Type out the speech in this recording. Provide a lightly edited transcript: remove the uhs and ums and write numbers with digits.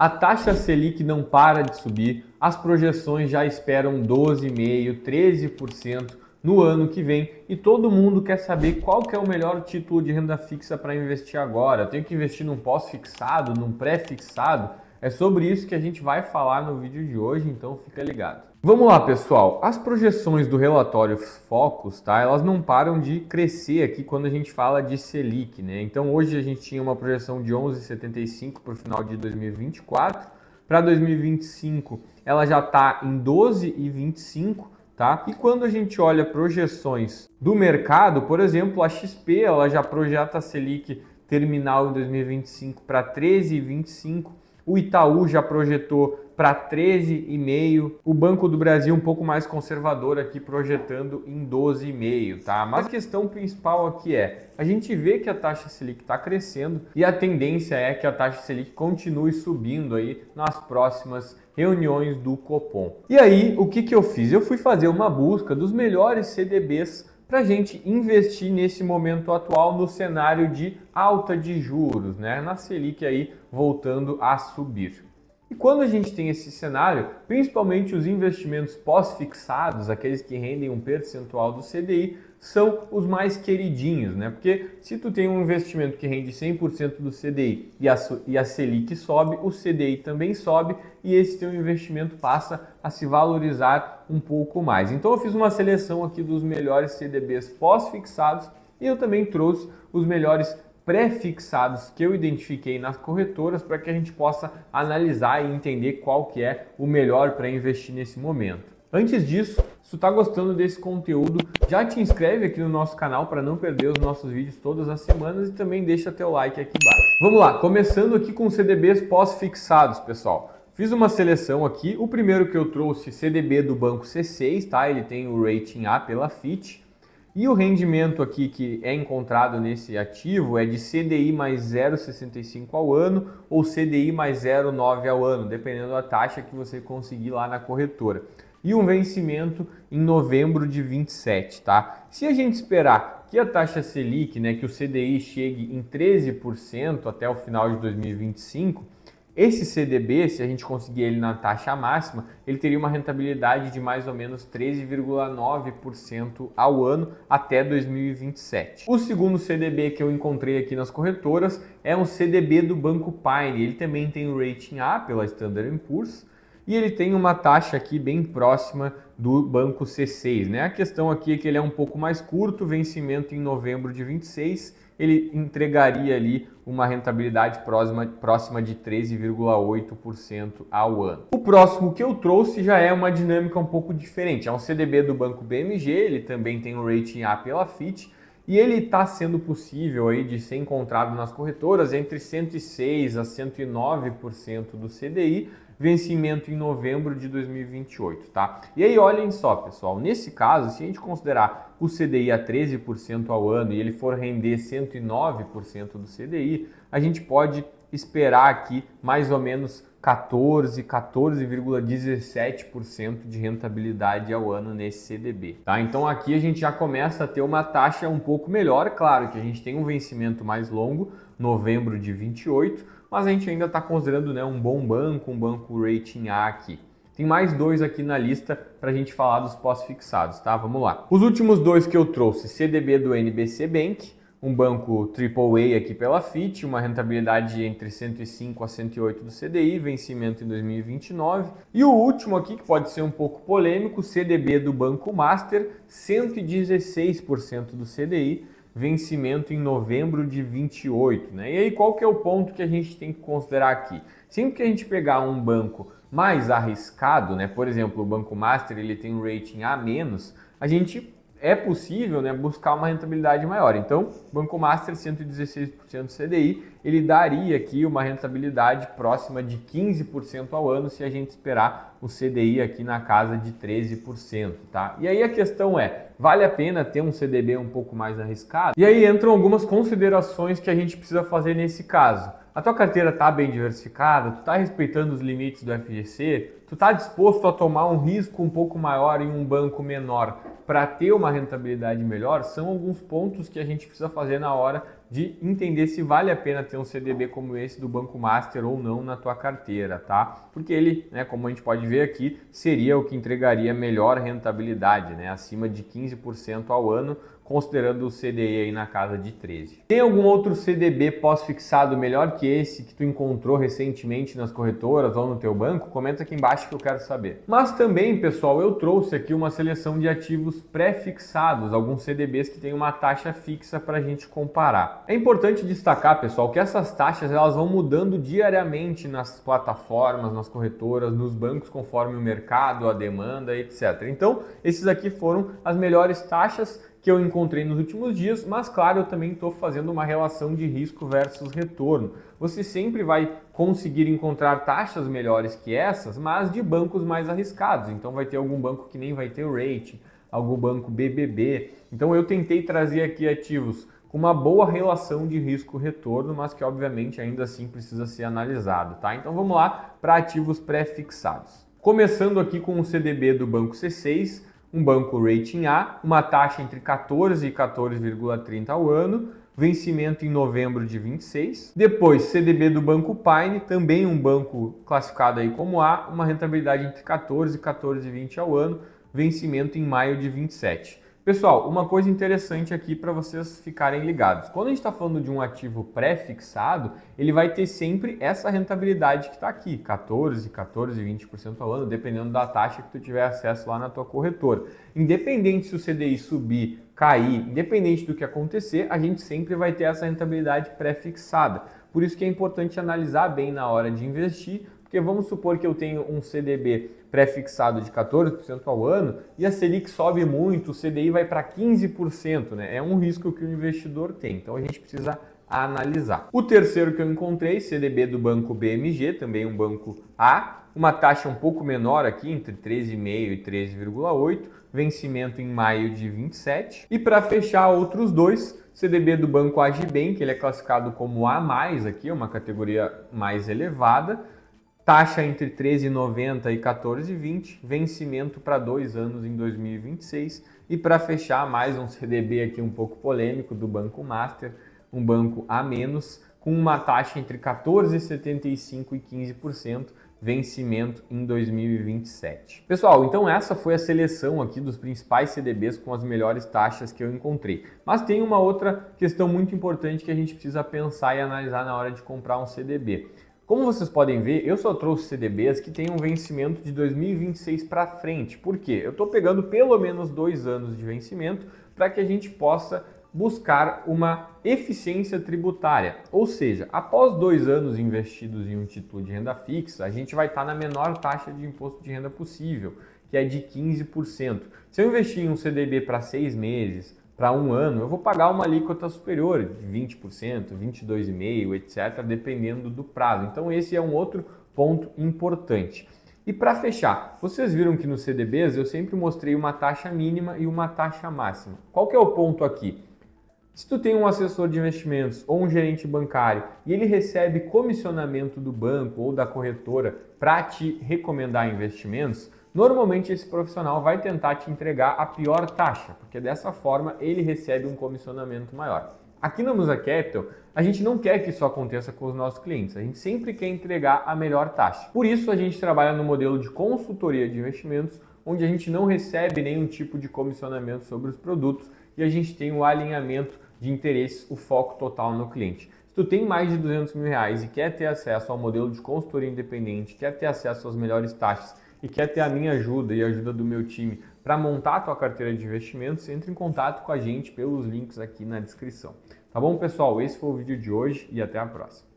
A taxa Selic não para de subir, as projeções já esperam 12,5%, 13% no ano que vem e todo mundo quer saber qual que é o melhor título de renda fixa para investir agora. Eu tenho que investir num pós-fixado, num pré-fixado? É sobre isso que a gente vai falar no vídeo de hoje, então fica ligado. Vamos lá, pessoal. As projeções do relatório Focus, tá? Elas não param de crescer aqui quando a gente fala de Selic, né? Então hoje a gente tinha uma projeção de 11,75 para o final de 2024. Para 2025 ela já está em 12,25, tá? E quando a gente olha projeções do mercado, por exemplo, a XP ela já projeta a Selic terminal em 2025 para 13,25. O Itaú já projetou para 13,5, o Banco do Brasil um pouco mais conservador aqui projetando em 12,5, tá? Mas a questão principal aqui é, a gente vê que a taxa Selic está crescendo e a tendência é que a taxa Selic continue subindo aí nas próximas reuniões do Copom. E aí, o que eu fiz? Eu fui fazer uma busca dos melhores CDBs para a gente investir nesse momento atual no cenário de alta de juros, né? Na Selic aí voltando a subir. E quando a gente tem esse cenário, principalmente os investimentos pós-fixados, aqueles que rendem um percentual do CDI, são os mais queridinhos, né? Porque se tu tem um investimento que rende 100% do CDI e a Selic sobe, o CDI também sobe e esse teu investimento passa a se valorizar um pouco mais. Então eu fiz uma seleção aqui dos melhores CDBs pós-fixados e eu também trouxe os melhores pré-fixados que eu identifiquei nas corretoras para que a gente possa analisar e entender qual que é o melhor para investir nesse momento. Antes disso, se tu está gostando desse conteúdo, já te inscreve aqui no nosso canal para não perder os nossos vídeos todas as semanas e também deixa teu like aqui embaixo. Vamos lá, começando aqui com CDBs pós-fixados, pessoal. Fiz uma seleção aqui, o primeiro que eu trouxe, CDB do Banco C6, tá? Ele tem o rating A pela Fitch. E o rendimento aqui que é encontrado nesse ativo é de CDI mais 0,65 ao ano ou CDI mais 0,9 ao ano, dependendo da taxa que você conseguir lá na corretora. E um vencimento em novembro de 27, tá? Se a gente esperar que a taxa Selic, né, que o CDI chegue em 13% até o final de 2025, esse CDB, se a gente conseguir ele na taxa máxima, ele teria uma rentabilidade de mais ou menos 13,9% ao ano até 2027. O segundo CDB que eu encontrei aqui nas corretoras é um CDB do Banco Pine. Ele também tem o rating A pela Standard & Poor's e ele tem uma taxa aqui bem próxima do Banco C6, né? A questão aqui é que ele é um pouco mais curto, vencimento em novembro de 26, ele entregaria ali uma rentabilidade próxima de 13,8% ao ano. O próximo que eu trouxe já é uma dinâmica um pouco diferente. É um CDB do Banco BMG, ele também tem o rating A pela Fitch e ele está sendo possível aí de ser encontrado nas corretoras entre 106% a 109% do CDI, vencimento em novembro de 2028, tá? E aí olhem só, pessoal, nesse caso, se a gente considerar o CDI a 13% ao ano e ele for render 109% do CDI, a gente pode esperar aqui mais ou menos 14,17% de rentabilidade ao ano nesse CDB, tá? Então aqui a gente já começa a ter uma taxa um pouco melhor, claro que a gente tem um vencimento mais longo, novembro de 28, mas a gente ainda está considerando, né, um bom banco, um banco rating A aqui. Tem mais dois aqui na lista para a gente falar dos pós-fixados, tá? Vamos lá. Os últimos dois que eu trouxe, CDB do NBC Bank, um banco AAA aqui pela Fitch, uma rentabilidade entre 105 a 108 do CDI, vencimento em 2029. E o último aqui, que pode ser um pouco polêmico, CDB do Banco Master, 116% do CDI, vencimento em novembro de 28, né? E aí qual que é o ponto que a gente tem que considerar aqui? Sempre que a gente pegar um banco mais arriscado, né? Por exemplo, o Banco Master, ele tem um rating A-, a gente é possível, né, buscar uma rentabilidade maior. Então, Banco Master 116% CDI, ele daria aqui uma rentabilidade próxima de 15% ao ano se a gente esperar o CDI aqui na casa de 13%, tá? E aí a questão é, vale a pena ter um CDB um pouco mais arriscado? E aí entram algumas considerações que a gente precisa fazer nesse caso. A tua carteira está bem diversificada? Tu está respeitando os limites do FGC? Tu tu está disposto a tomar um risco um pouco maior em um banco menor para ter uma rentabilidade melhor? São alguns pontos que a gente precisa fazer na hora de entender se vale a pena ter um CDB como esse do Banco Master ou não na tua carteira, tá? Porque ele, né, como a gente pode ver aqui, seria o que entregaria melhor rentabilidade, né, acima de 15% ao ano, considerando o CDI aí na casa de 13%. Tem algum outro CDB pós-fixado melhor que esse que tu encontrou recentemente nas corretoras ou no teu banco? Comenta aqui embaixo que eu quero saber. Mas também, pessoal, eu trouxe aqui uma seleção de ativos pré-fixados, alguns CDBs que têm uma taxa fixa para a gente comparar. É importante destacar, pessoal, que essas taxas elas vão mudando diariamente nas plataformas, nas corretoras, nos bancos, conforme o mercado, a demanda, etc. Então, esses aqui foram as melhores taxas que eu encontrei nos últimos dias, mas claro, eu também estou fazendo uma relação de risco versus retorno. Você sempre vai conseguir encontrar taxas melhores que essas, mas de bancos mais arriscados. Então vai ter algum banco que nem vai ter o rating, algum banco BBB. Então eu tentei trazer aqui ativos com uma boa relação de risco-retorno, mas que obviamente ainda assim precisa ser analisado, tá? Então vamos lá para ativos pré-fixados. Começando aqui com o CDB do Banco C6, um banco rating A, uma taxa entre 14 e 14,30 ao ano, vencimento em novembro de 26. Depois, CDB do Banco Pine, também um banco classificado aí como A, uma rentabilidade entre 14 e 14,20 ao ano, vencimento em maio de 27. Pessoal, uma coisa interessante aqui para vocês ficarem ligados. Quando a gente está falando de um ativo pré-fixado, ele vai ter sempre essa rentabilidade que está aqui, 14, 20% ao ano, dependendo da taxa que tu tiver acesso lá na tua corretora. Independente se o CDI subir, cair, independente do que acontecer, a gente sempre vai ter essa rentabilidade pré-fixada. Por isso que é importante analisar bem na hora de investir, porque vamos supor que eu tenho um CDB pré-fixado de 14% ao ano e a Selic sobe muito, o CDI vai para 15%, né? É um risco que o investidor tem, então a gente precisa analisar. O terceiro que eu encontrei, CDB do Banco BMG, também um banco A, uma taxa um pouco menor aqui, entre 13,5% e 13,8%, vencimento em maio de 27. E para fechar outros dois, CDB do Banco Agibank, que ele é classificado como A+, aqui, uma categoria mais elevada, taxa entre 13,90 e 14,20, vencimento para 2 anos em 2026. E para fechar, mais um CDB aqui um pouco polêmico do Banco Master, um banco A-, com uma taxa entre 14,75% e 15%, vencimento em 2027. Pessoal, então essa foi a seleção aqui dos principais CDBs com as melhores taxas que eu encontrei. Mas tem uma outra questão muito importante que a gente precisa pensar e analisar na hora de comprar um CDB. Como vocês podem ver, eu só trouxe CDBs que têm um vencimento de 2026 para frente. Por quê? Eu estou pegando pelo menos 2 anos de vencimento para que a gente possa buscar uma eficiência tributária. Ou seja, após 2 anos investidos em um título de renda fixa, a gente vai estar na menor taxa de imposto de renda possível, que é de 15%. Se eu investir em um CDB para 6 meses, para 1 ano, eu vou pagar uma alíquota superior de 20%, 22,5%, etc., dependendo do prazo. Então esse é um outro ponto importante. E para fechar, vocês viram que nos CDBs eu sempre mostrei uma taxa mínima e uma taxa máxima. Qual que é o ponto aqui? Se tu tem um assessor de investimentos ou um gerente bancário e ele recebe comissionamento do banco ou da corretora para te recomendar investimentos, normalmente esse profissional vai tentar te entregar a pior taxa, porque dessa forma ele recebe um comissionamento maior. Aqui na Musa Capital, a gente não quer que isso aconteça com os nossos clientes, a gente sempre quer entregar a melhor taxa. Por isso a gente trabalha no modelo de consultoria de investimentos, onde a gente não recebe nenhum tipo de comissionamento sobre os produtos e a gente tem um alinhamento de interesses, o foco total no cliente. Se tu tem mais de R$200 mil e quer ter acesso ao modelo de consultoria independente, quer ter acesso às melhores taxas e quer ter a minha ajuda e a ajuda do meu time para montar a tua carteira de investimentos, entre em contato com a gente pelos links aqui na descrição. Tá bom, pessoal? Esse foi o vídeo de hoje e até a próxima.